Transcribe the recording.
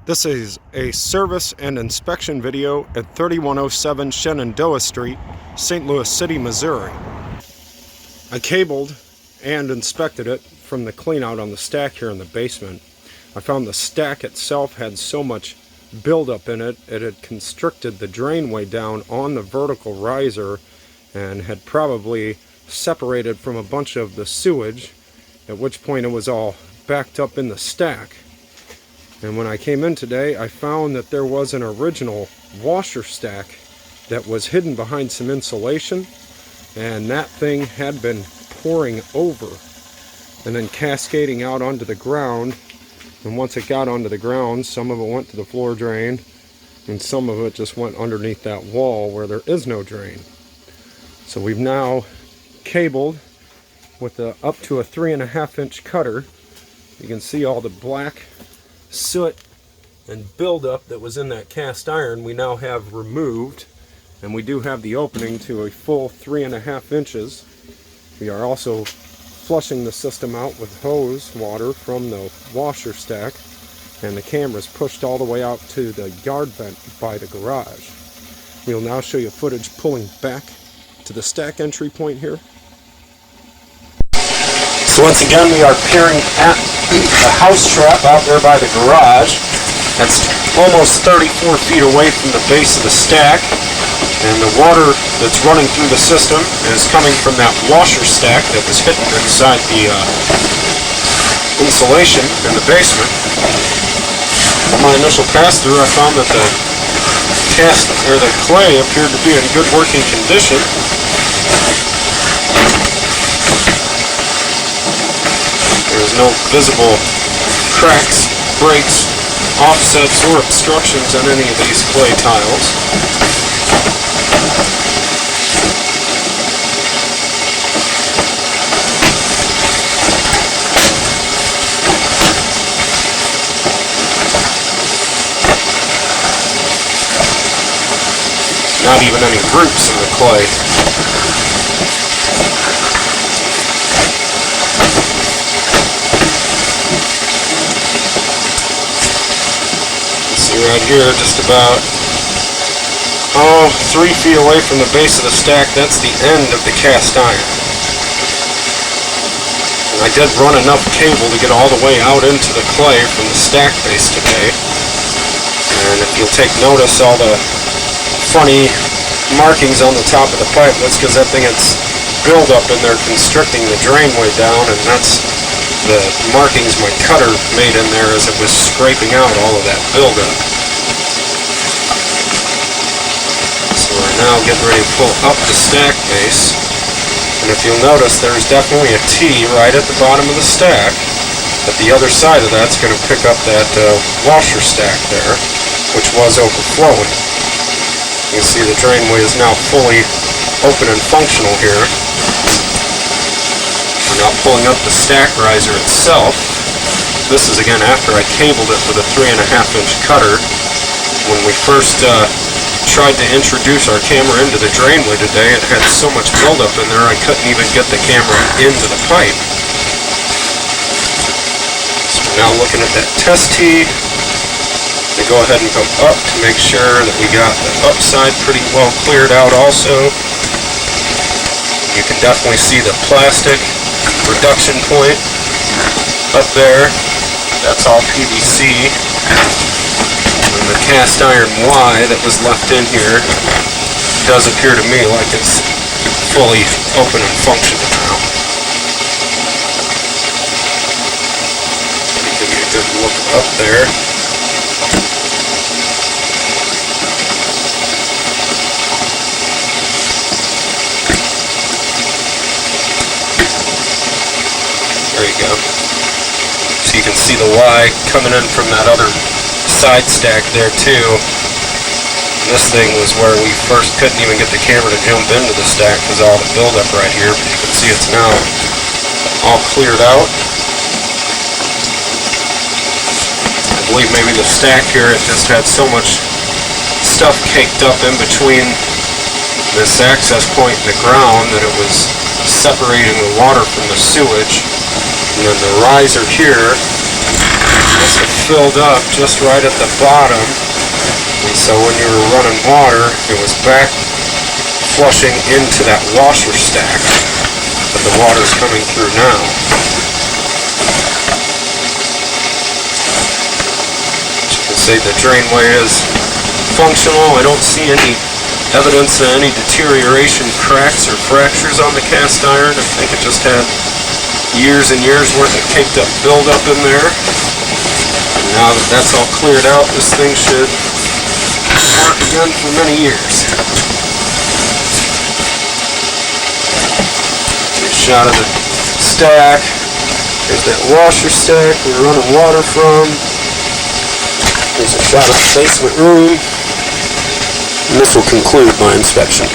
This is a service and inspection video at 3107 Shennandoah Street, St. Louis City, Missouri. I cabled and inspected it from the cleanout on the stack here in the basement. I found the stack itself had so much buildup in it, it had constricted the drainway down on the vertical riser and had probably separated from a bunch of the sewage, at which point it was all backed up in the stack. And when I came in today, I found that there was an original washer stack that was hidden behind some insulation, and that thing had been pouring over and then cascading out onto the ground. And once it got onto the ground, some of it went to the floor drain and some of it just went underneath that wall where there is no drain. So we've now cabled with up to a 3.5-inch cutter. You can see all the black soot and buildup that was in that cast iron we now have removed, and we do have the opening to a full 3.5 inches. We are also flushing the system out with hose water from the washer stack, and the camera's pushed all the way out to the yard vent by the garage. We'll now show you footage pulling back to the stack entry point here. So once again, we are peering at the house trap out there by the garage. That's almost 34 feet away from the base of the stack, and the water that's running through the system is coming from that washer stack that was hidden inside the insulation in the basement. On my initial pass through, I found that the clay appeared to be in good working condition. There's no visible cracks, breaks, offsets, or obstructions on any of these clay tiles. Not even any roots in the clay. Right here, just about 3 feet away from the base of the stack, that's the end of the cast iron. And I did run enough cable to get all the way out into the clay from the stack base today. And if you'll take notice, all the funny markings on the top of the pipe, that's because that thing is build up and they're constricting the drainway down, and that's the markings my cutter made in there as it was scraping out all of that buildup. So we're now getting ready to pull up the stack base, and if you'll notice, there's definitely a T right at the bottom of the stack, but the other side of that's going to pick up that washer stack there, which was overflowing. You can see the drainway is now fully open and functional here. We're now pulling up the stack riser itself. This is again after I cabled it with a 3.5-inch cutter. When we first tried to introduce our camera into the drainway today, it had so much buildup in there I couldn't even get the camera into the pipe. So we're now looking at that test tee. We go ahead and go up to make sure that we got the upside pretty well cleared out also. You can definitely see the plastic reduction point up there. That's all PVC. And the cast iron Y that was left in here does appear to me like it's fully open and functional now. Let me give you a good look up there. There you go. So you can see the Y coming in from that other side stack there too. This thing was where we first couldn't even get the camera to jump into the stack because of all the buildup right here, but you can see it's now all cleared out. I believe maybe the stack here, it just had so much stuff caked up in between this access point and the ground that it was separating the water from the sewage. And then the riser here This had filled up just right at the bottom, and so when you were running water, it was back flushing into that washer stack that the water's coming through now. As you can see, the drainway is functional. I don't see any evidence of any deterioration, cracks, or fractures on the cast iron. I think it just had years and years worth of caked up buildup in there. And now that that's all cleared out, this thing should work again for many years. Here's a shot of the stack. Here's that washer stack we were running water from. Here's a shot of the basement room. And this will conclude my inspection.